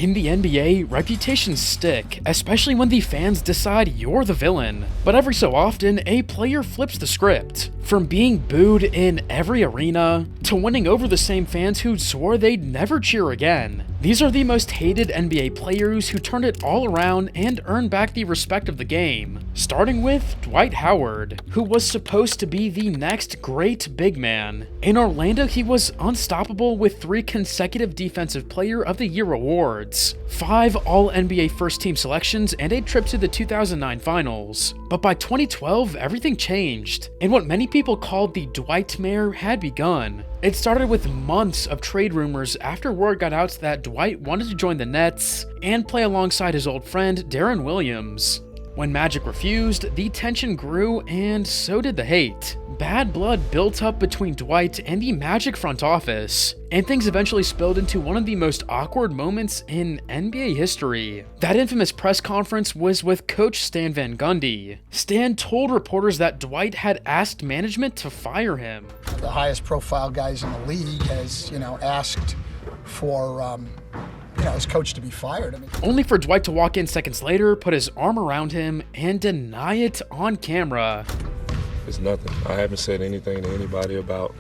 In the NBA, reputations stick, especially when the fans decide you're the villain. But every so often, a player flips the script. From being booed in every arena, to winning over the same fans who swore they'd never cheer again. These are the most hated NBA players who turned it all around and earned back the respect of the game. Starting with Dwight Howard, who was supposed to be the next great big man. In Orlando, he was unstoppable with 3 consecutive Defensive Player of the Year awards, 5 All-NBA first-team selections, and a trip to the 2009 Finals. But by 2012, everything changed, and what many people called the Dwightmare had begun. It started with months of trade rumors after word got out that Dwight wanted to join the Nets and play alongside his old friend Deron Williams. When Magic refused, the tension grew and so did the hate. Bad blood built up between Dwight and the Magic front office, and things eventually spilled into one of the most awkward moments in NBA history. That infamous press conference was with coach Stan Van Gundy. Stan told reporters that Dwight had asked management to fire him. The highest profile guys in the league has, asked for his coach to be fired. Only for Dwight to walk in seconds later, put his arm around him, and deny it on camera. It's nothing. I haven't said anything to anybody about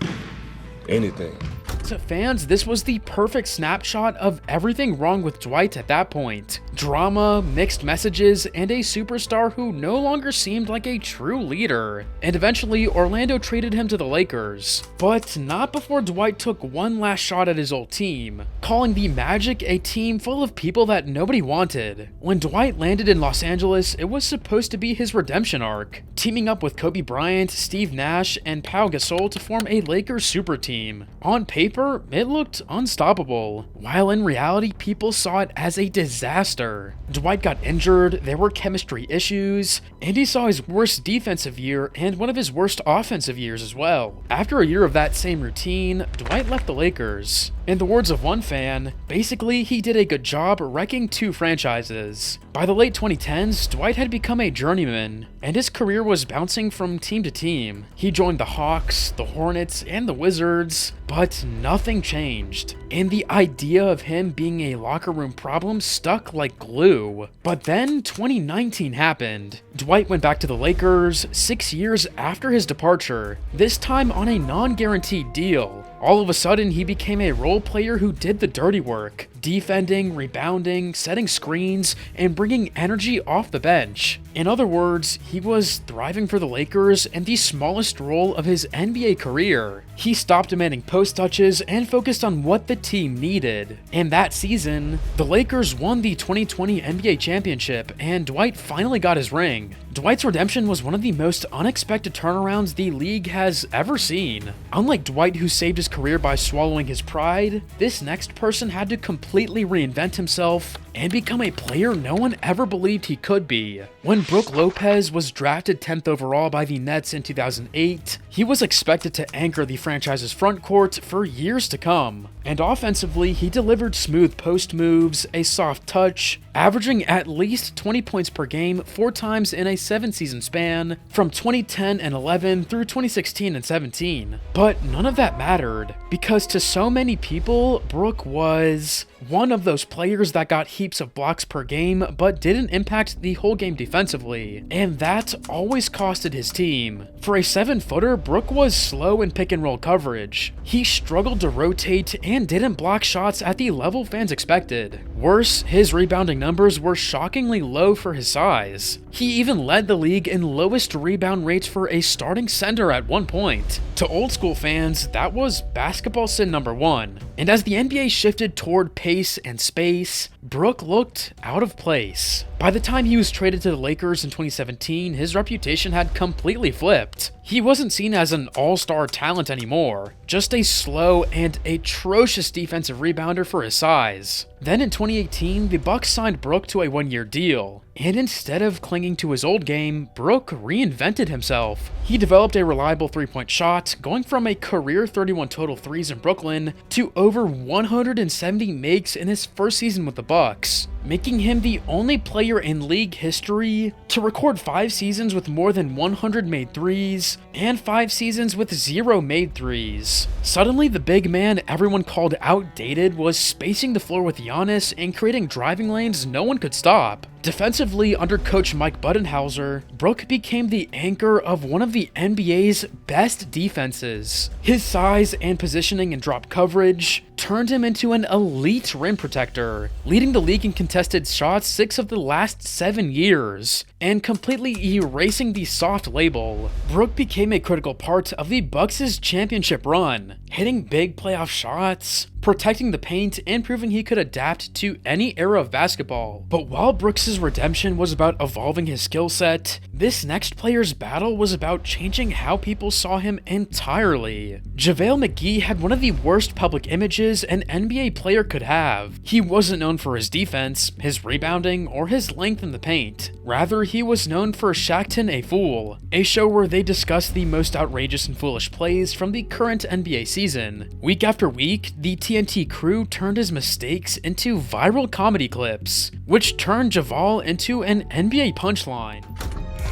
anything. To fans, this was the perfect snapshot of everything wrong with Dwight at that point. Drama, mixed messages, and a superstar who no longer seemed like a true leader. And eventually, Orlando traded him to the Lakers. But not before Dwight took one last shot at his old team, calling the Magic a team full of people that nobody wanted. When Dwight landed in Los Angeles, it was supposed to be his redemption arc, teaming up with Kobe Bryant, Steve Nash, and Pau Gasol to form a Lakers super team. On paper, it looked unstoppable, while in reality, people saw it as a disaster. Dwight got injured, there were chemistry issues, and he saw his worst defensive year and one of his worst offensive years as well. After a year of that same routine, Dwight left the Lakers. In the words of one fan, basically he did a good job wrecking 2 franchises. By the late 2010s, Dwight had become a journeyman, and his career was bouncing from team to team. He joined the Hawks, the Hornets, and the Wizards, but nothing changed. And the idea of him being a locker room problem stuck like glue. But then 2019 happened. Dwight went back to the Lakers 6 years after his departure, this time on a non-guaranteed deal. All of a sudden, he became a role player who did the dirty work, defending, rebounding, setting screens, and bringing energy off the bench. In other words, he was thriving for the Lakers in the smallest role of his NBA career. He stopped demanding post touches and focused on what the team needed. And that season, the Lakers won the 2020 NBA championship, and Dwight finally got his ring. Dwight's redemption was one of the most unexpected turnarounds the league has ever seen. Unlike Dwight, who saved his career by swallowing his pride, this next person had to completely reinvent himself and become a player no one ever believed he could be. When Brook Lopez was drafted 10th overall by the Nets in 2008, he was expected to anchor the franchise's front court for years to come. And offensively, he delivered smooth post moves, a soft touch, averaging at least 20 points per game 4 times in a 7-season span, from 2010 and 11 through 2016 and 17. But none of that mattered, because to so many people, Brook was one of those players that got heaps of blocks per game, but didn't impact the whole game defensively, and that always costed his team. For a 7-footer, Brook was slow in pick and roll coverage. He struggled to rotate and didn't block shots at the level fans expected. Worse, his rebounding numbers were shockingly low for his size. He even led the league in lowest rebound rates for a starting center at one point. To old school fans, that was basketball sin number 1. And as the NBA shifted toward pace and space, Brook looked out of place. By the time he was traded to the Lakers in 2017, his reputation had completely flipped. He wasn't seen as an all-star talent anymore, just a slow and atrocious defensive rebounder for his size. Then in 2018, the Bucks signed Brook to a 1-year deal, and instead of clinging to his old game, Brook reinvented himself. He developed a reliable 3-point shot, going from a career 31 total threes in Brooklyn to over 170 makes in his first season with the Bucks. making him the only player in league history to record 5 seasons with more than 100 made threes and 5 seasons with 0 made threes. Suddenly, the big man everyone called outdated was spacing the floor with Giannis and creating driving lanes no one could stop. Defensively, under coach Mike Budenholzer, Brook became the anchor of one of the NBA's best defenses. His size and positioning in drop coverage turned him into an elite rim protector, leading the league in contested shots 6 of the last 7 years, and completely erasing the soft label. Brook became a critical part of the Bucks' championship run, hitting big playoff shots, protecting the paint, and proving he could adapt to any era of basketball. But while Brooks' redemption was about evolving his skill set, this next player's battle was about changing how people saw him entirely. Javale McGee had one of the worst public images an NBA player could have. He wasn't known for his defense, his rebounding, or his length in the paint. Rather, he was known for Shaqtin' a Fool, a show where they discuss the most outrageous and foolish plays from the current NBA season. Week after week, the TNT crew turned his mistakes into viral comedy clips, which turned Javale into an NBA punchline.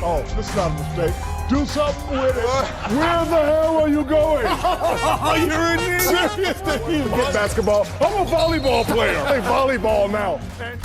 Oh, this is not a mistake. Do something with it. Where the hell are you going? You're in Seriously, get basketball. I'm a volleyball player. I play volleyball now.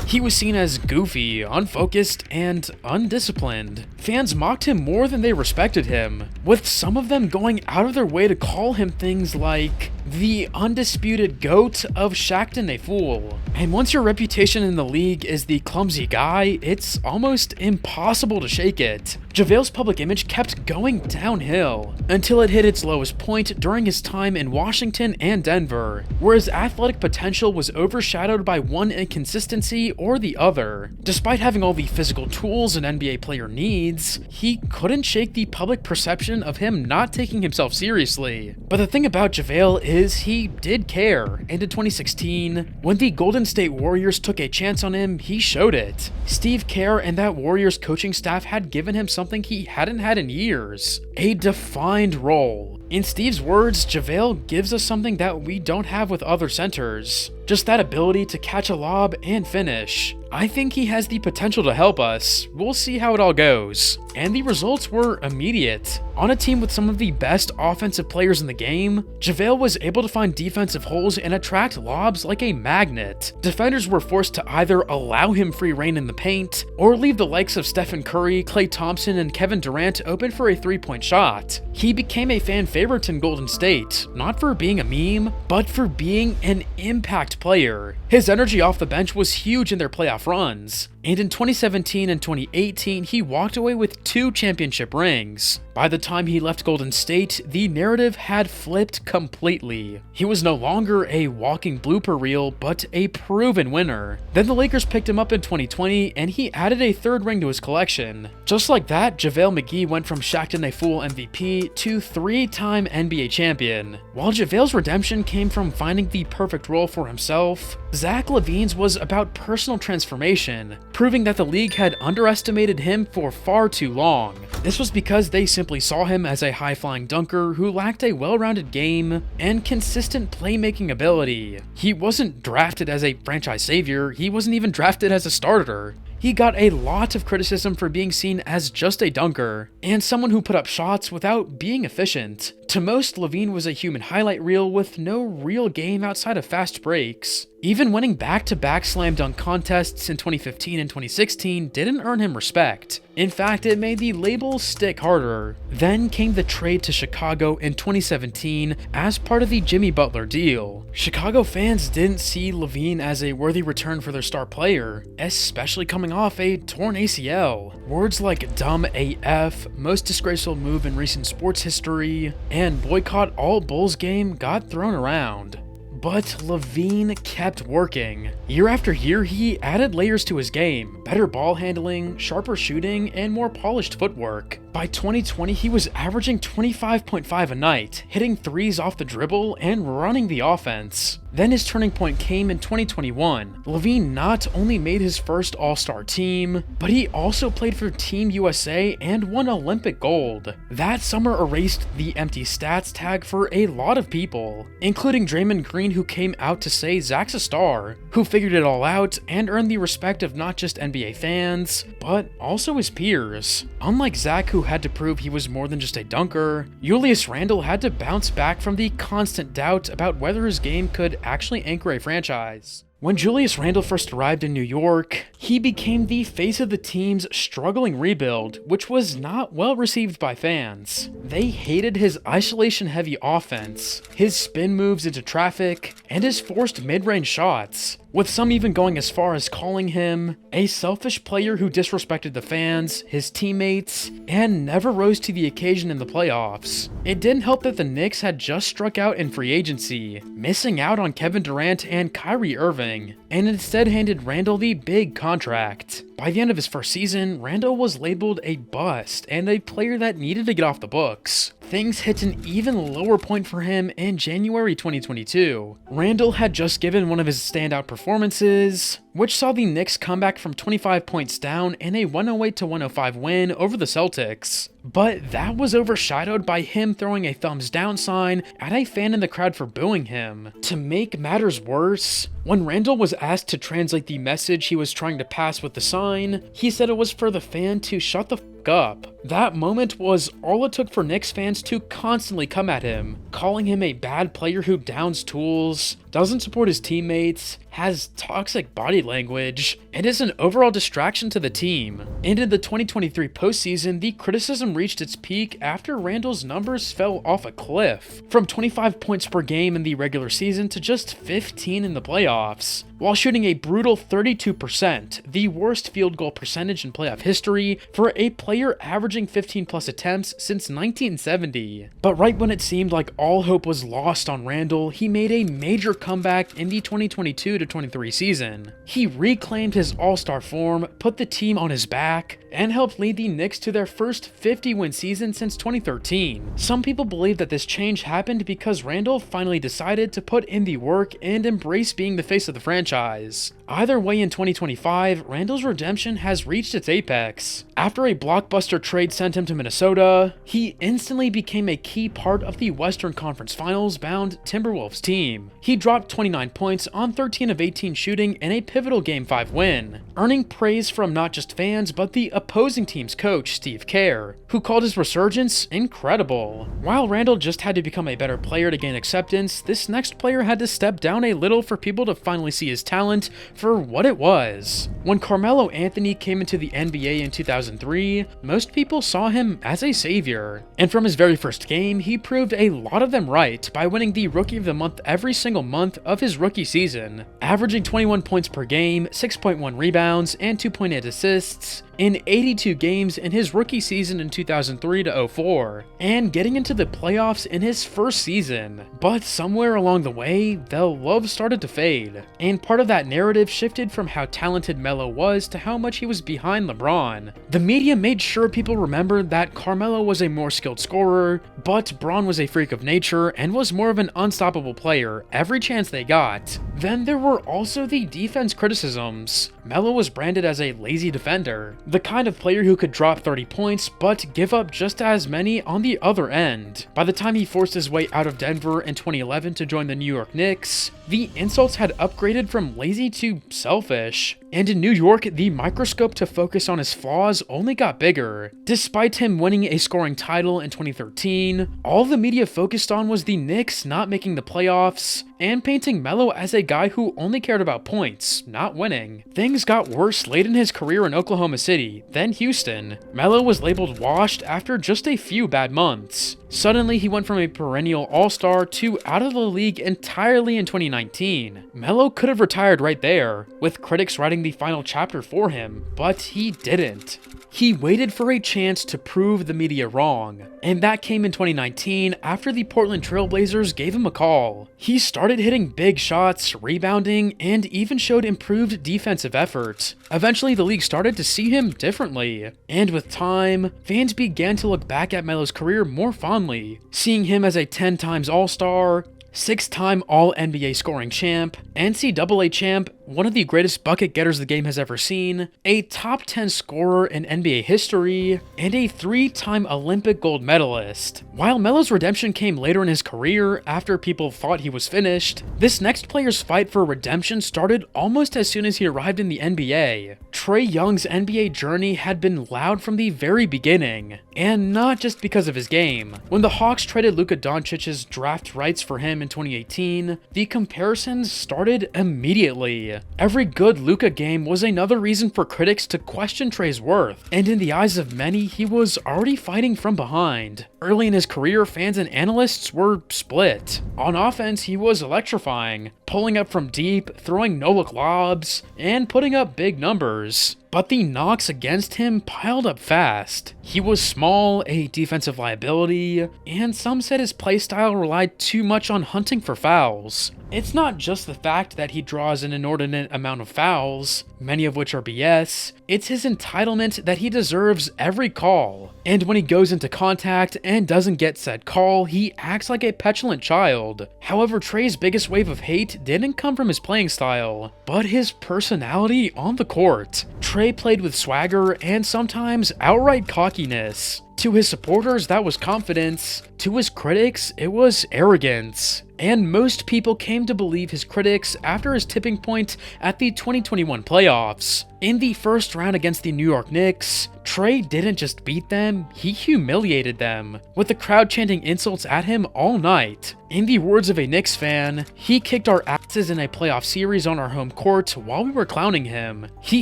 He was seen as goofy, unfocused, and undisciplined. Fans mocked him more than they respected him, with some of them going out of their way to call him things like the undisputed GOAT of Shaqtin' a Fool. And once your reputation in the league is the clumsy guy, it's almost impossible to shake it. JaVale's public image kept going downhill until it hit its lowest point during his time in Washington and Denver, where his athletic potential was overshadowed by one inconsistency or the other. Despite having all the physical tools an NBA player needs, he couldn't shake the public perception of him not taking himself seriously. But the thing about JaVale is he did care, and in 2016, when the Golden State Warriors took a chance on him, he showed it. Steve Kerr and that Warriors coaching staff had given him something he hadn't had in years: a defined role. In Steve's words, JaVale gives us something that we don't have with other centers. Just that ability to catch a lob and finish. I think he has the potential to help us. We'll see how it all goes. And the results were immediate. On a team with some of the best offensive players in the game, JaVale was able to find defensive holes and attract lobs like a magnet. Defenders were forced to either allow him free reign in the paint, or leave the likes of Stephen Curry, Klay Thompson, and Kevin Durant open for a three-point shot. He became a fan favorite in Golden State, not for being a meme, but for being an impact player. His energy off the bench was huge in their playoff runs, and in 2017 and 2018, he walked away with 2 championship rings. By the time he left Golden State, the narrative had flipped completely. He was no longer a walking blooper reel, but a proven winner. Then the Lakers picked him up in 2020, and he added a 3rd ring to his collection. Just like that, JaVale McGee went from Shaqtin' a Fool MVP to 3-time NBA champion. While JaVale's redemption came from finding the perfect role for himself, Zach LaVine's was about personal transformation, proving that the league had underestimated him for far too long. This was because they simply saw him as a high-flying dunker who lacked a well-rounded game and consistent playmaking ability. He wasn't drafted as a franchise savior, he wasn't even drafted as a starter. He got a lot of criticism for being seen as just a dunker, and someone who put up shots without being efficient. To most, Lavine was a human highlight reel with no real game outside of fast breaks. Even winning back-to-back slam dunk contests in 2015 and 2016 didn't earn him respect. In fact, it made the label stick harder. Then came the trade to Chicago in 2017 as part of the Jimmy Butler deal. Chicago fans didn't see Lavine as a worthy return for their star player, especially coming off a torn ACL. Words like dumb AF, most disgraceful move in recent sports history, and boycott all Bulls game got thrown around. But Lavine kept working. Year after year, he added layers to his game: better ball handling, sharper shooting, and more polished footwork. By 2020, he was averaging 25.5 a night, hitting threes off the dribble and running the offense. Then his turning point came in 2021. Lavine not only made his first All-Star team, but he also played for Team USA and won Olympic gold. That summer erased the empty stats tag for a lot of people, including Draymond Green, who came out to say Zach's a star, who figured it all out and earned the respect of not just NBA fans, but also his peers. Unlike Zach, who had to prove he was more than just a dunker, Julius Randle had to bounce back from the constant doubt about whether his game could actually anchor a franchise. When Julius Randle first arrived in New York, he became the face of the team's struggling rebuild, which was not well received by fans. They hated his isolation-heavy offense, his spin moves into traffic, and his forced mid-range shots, with some even going as far as calling him a selfish player who disrespected the fans, his teammates, and never rose to the occasion in the playoffs. It didn't help that the Knicks had just struck out in free agency, missing out on Kevin Durant and Kyrie Irving, and instead handed Randle the big contract. By the end of his first season, Randle was labeled a bust and a player that needed to get off the books. Things hit an even lower point for him in January 2022. Randle had just given one of his standout performances, which saw the Knicks come back from 25 points down in a 108-105 win over the Celtics. But that was overshadowed by him throwing a thumbs down sign at a fan in the crowd for booing him. To make matters worse, when Randle was asked to translate the message he was trying to pass with the sign, he said it was for the fan to shut the f up. That moment was all it took for Knicks fans to constantly come at him, calling him a bad player who downs tools, doesn't support his teammates, has toxic body language, and is an overall distraction to the team. And in the 2023 postseason, the criticism reached its peak after Randle's numbers fell off a cliff, from 25 points per game in the regular season to just 15 in the playoffs, while shooting a brutal 32%, the worst field goal percentage in playoff history for a player averaging 15 plus attempts since 1970. But right when it seemed like all hope was lost on Randle, he made a major comeback in the 2022-23 season. He reclaimed his all-star form, put the team on his back, and helped lead the Knicks to their first 50-win season since 2013. Some people believe that this change happened because Randle finally decided to put in the work and embrace being the face of the franchise. Either way, in 2025, Randle's redemption has reached its apex. After a blockbuster trade sent him to Minnesota, he instantly became a key part of the Western Conference Finals-bound Timberwolves team. He dropped 29 points on 13 of 18 shooting in a pivotal Game 5 win, earning praise from not just fans but the opposing team's coach, Steve Kerr, who called his resurgence incredible. While Randle just had to become a better player to gain acceptance, this next player had to step down a little for people to finally see his talent for what it was. When Carmelo Anthony came into the NBA in 2003, most people saw him as a savior. And from his very first game, he proved a lot of them right by winning the Rookie of the Month every single month of his rookie season, averaging 21 points per game, 6.1 rebounds, and 2.8 assists in 82 games in his rookie season in 2003-04, and getting into the playoffs in his first season. But somewhere along the way, the love started to fade, and part of that narrative shifted from how talented Melo was to how much he was behind LeBron. The media made sure people remembered that Carmelo was a more skilled scorer, but Bron was a freak of nature and was more of an unstoppable player every chance they got. Then there were also the defense criticisms. Melo was branded as a lazy defender, the kind of player who could drop 30 points but give up just as many on the other end. By the time he forced his way out of Denver in 2011 to join the New York Knicks, the insults had upgraded from lazy to selfish. And in New York, the microscope to focus on his flaws only got bigger. Despite him winning a scoring title in 2013, all the media focused on was the Knicks not making the playoffs and painting Melo as a guy who only cared about points, not winning. Things got worse late in his career in Oklahoma City, then Houston. Melo was labeled washed after just a few bad months. Suddenly, he went from a perennial all-star to out of the league entirely in 2019. Melo could have retired right there, with critics writing the final chapter for him, but he didn't. He waited for a chance to prove the media wrong, and that came in 2019 after the Portland Trail Blazers gave him a call. He started hitting big shots, rebounding, and even showed improved defensive effort. Eventually, the league started to see him differently, and with time, fans began to look back at Melo's career more fondly, seeing him as a 10 times All-Star, 6-time All-NBA scoring champ, NCAA champ, one of the greatest bucket getters the game has ever seen, a top 10 scorer in NBA history, and a 3-time Olympic gold medalist. While Melo's redemption came later in his career, after people thought he was finished, this next player's fight for redemption started almost as soon as he arrived in the NBA. Trae Young's NBA journey had been loud from the very beginning, and not just because of his game. When the Hawks traded Luka Doncic's draft rights for him in 2018, the comparisons started immediately. Every good Luka game was another reason for critics to question Trae's worth, and in the eyes of many, he was already fighting from behind. Early in his career, fans and analysts were split. On offense, he was electrifying, pulling up from deep, throwing no-look lobs, and putting up big numbers. But the knocks against him piled up fast. He was small, a defensive liability, and some said his playstyle relied too much on hunting for fouls. It's not just the fact that he draws an inordinate amount of fouls, many of which are BS, it's his entitlement that he deserves every call. And when he goes into contact and doesn't get said call, he acts like a petulant child. However, Trae's biggest wave of hate didn't come from his playing style, but his personality on the court. Trae played with swagger and sometimes outright cockiness. To his supporters, that was confidence. To his critics, it was arrogance. And most people came to believe his critics after his tipping point at the 2021 playoffs. In the first round against the New York Knicks, Trae didn't just beat them, he humiliated them, with the crowd chanting insults at him all night. In the words of a Knicks fan, he kicked our asses in a playoff series on our home court while we were clowning him. He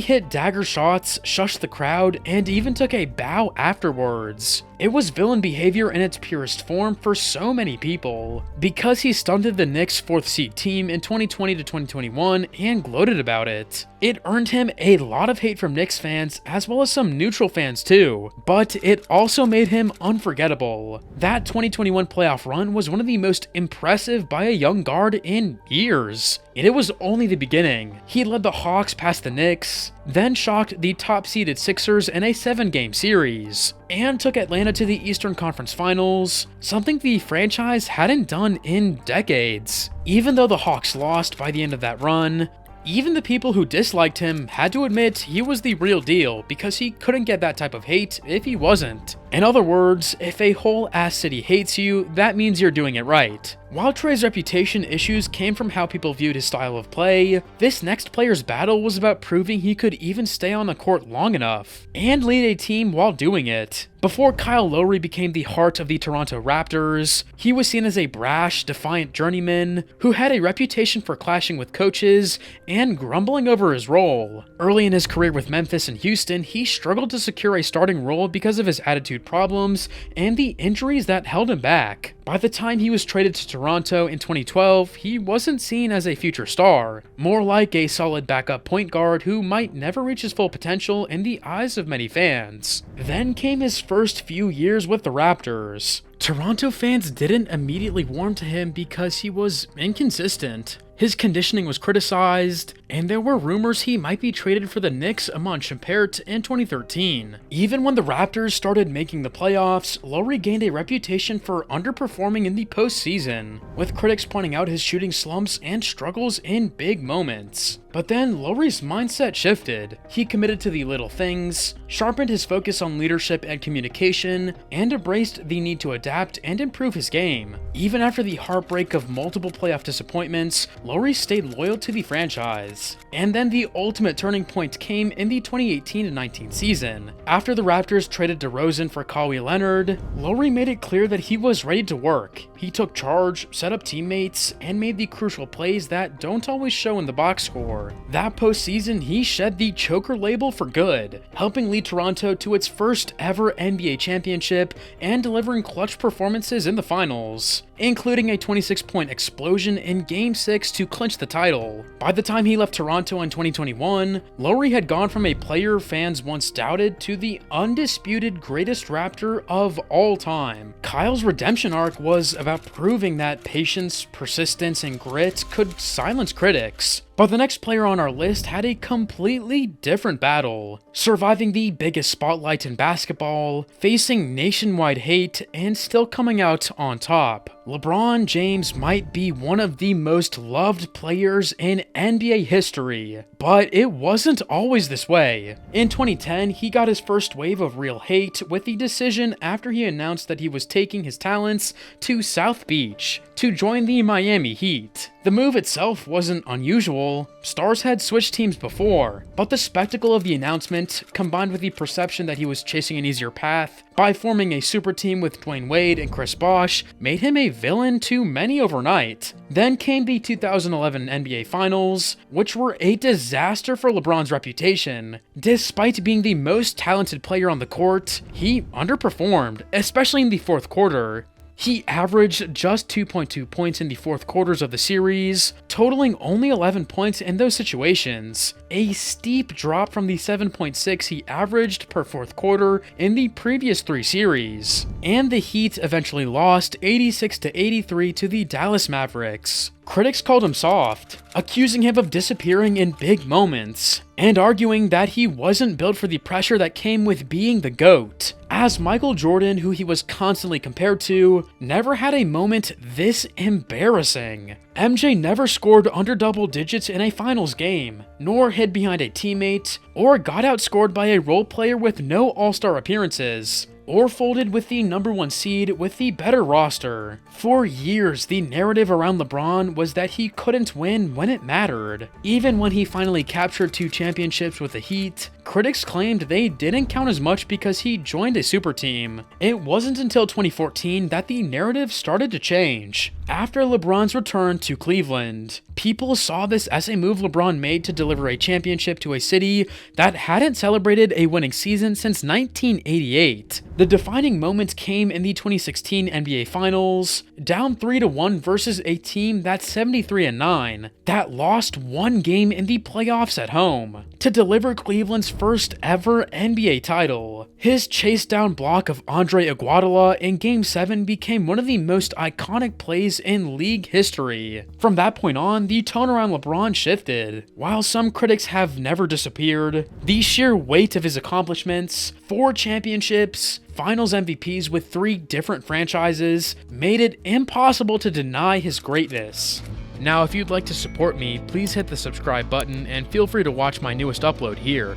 hit dagger shots, shushed the crowd, and even took a bow afterwards. It was villain behavior in its purest form for so many people. Because he stunted the Knicks' 4th seed team in 2020 to 2021 and gloated about it. It earned him a lot of hate from Knicks fans as well as some neutral fans too, but it also made him unforgettable. That 2021 playoff run was one of the most impressive by a young guard in years. And it was only the beginning. He led the Hawks past the Knicks, then shocked the top-seeded Sixers in a 7-game series, and took Atlanta to the Eastern Conference Finals, something the franchise hadn't done in decades. Even though the Hawks lost by the end of that run, even the people who disliked him had to admit he was the real deal because he couldn't get that type of hate if he wasn't. In other words, if a whole ass city hates you, that means you're doing it right. While Trae's reputation issues came from how people viewed his style of play, this next player's battle was about proving he could even stay on the court long enough and lead a team while doing it. Before Kyle Lowry became the heart of the Toronto Raptors, he was seen as a brash, defiant journeyman who had a reputation for clashing with coaches and grumbling over his role. Early in his career with Memphis and Houston, he struggled to secure a starting role because of his attitude problems and the injuries that held him back. By the time he was traded to Toronto in 2012, he wasn't seen as a future star, more like a solid backup point guard who might never reach his full potential in the eyes of many fans. Then came his first few years with the Raptors. Toronto fans didn't immediately warm to him because he was inconsistent. His conditioning was criticized, and there were rumors he might be traded for the Knicks among Shumpert in 2013. Even when the Raptors started making the playoffs, Lowry gained a reputation for underperforming in the postseason, with critics pointing out his shooting slumps and struggles in big moments. But then Lowry's mindset shifted. He committed to the little things, sharpened his focus on leadership and communication, and embraced the need to adapt and improve his game. Even after the heartbreak of multiple playoff disappointments, Lowry stayed loyal to the franchise. And then the ultimate turning point came in the 2018-19 season. After the Raptors traded DeRozan for Kawhi Leonard, Lowry made it clear that he was ready to work. He took charge, set up teammates, and made the crucial plays that don't always show in the box score. That postseason, he shed the choker label for good, helping lead Toronto to its first ever NBA championship and delivering clutch performances in the finals, including a 26-point explosion in Game 6 to clinch the title. By the time he left Toronto in 2021, Lowry had gone from a player fans once doubted to the undisputed greatest Raptor of all time. Kyle's redemption arc was about proving that patience, persistence, and grit could silence critics. But the next player on our list had a completely different battle, surviving the biggest spotlight in basketball, facing nationwide hate, and still coming out on top. LeBron James might be one of the most loved players in NBA history, but it wasn't always this way. In 2010, he got his first wave of real hate with the decision after he announced that he was taking his talents to South Beach to join the Miami Heat. The move itself wasn't unusual. Stars had switched teams before, but the spectacle of the announcement, combined with the perception that he was chasing an easier path by forming a super team with Dwayne Wade and Chris Bosh, made him a villain to many overnight. Then came the 2011 NBA Finals, which were a disaster for LeBron's reputation. Despite being the most talented player on the court, he underperformed, especially in the fourth quarter. He averaged just 2.2 points in the fourth quarters of the series, totaling only 11 points in those situations, a steep drop from the 7.6 he averaged per fourth quarter in the previous 3 series. And the Heat eventually lost 86-83 to the Dallas Mavericks. Critics called him soft, accusing him of disappearing in big moments, and arguing that he wasn't built for the pressure that came with being the GOAT, as Michael Jordan, who he was constantly compared to, never had a moment this embarrassing. MJ never scored under double digits in a finals game, nor hid behind a teammate, or got outscored by a role player with no all-star appearances, or folded with the number 1 seed with the better roster. For years, the narrative around LeBron was that he couldn't win when it mattered. Even when he finally captured 2 championships with the Heat, critics claimed they didn't count as much because he joined a super team. It wasn't until 2014 that the narrative started to change. After LeBron's return to Cleveland, people saw this as a move LeBron made to deliver a championship to a city that hadn't celebrated a winning season since 1988. The defining moment came in the 2016 NBA Finals, down 3-1 versus a team that's 73-9, that lost 1 game in the playoffs at home, to deliver Cleveland's first ever NBA title. His chase down block of Andre Iguodala in Game 7 became one of the most iconic plays in league history. From that point on, the tone around LeBron shifted. While some critics have never disappeared, the sheer weight of his accomplishments, 4 championships, Finals MVPs with 3 different franchises, made it impossible to deny his greatness. Now, if you'd like to support me, please hit the subscribe button and feel free to watch my newest upload here.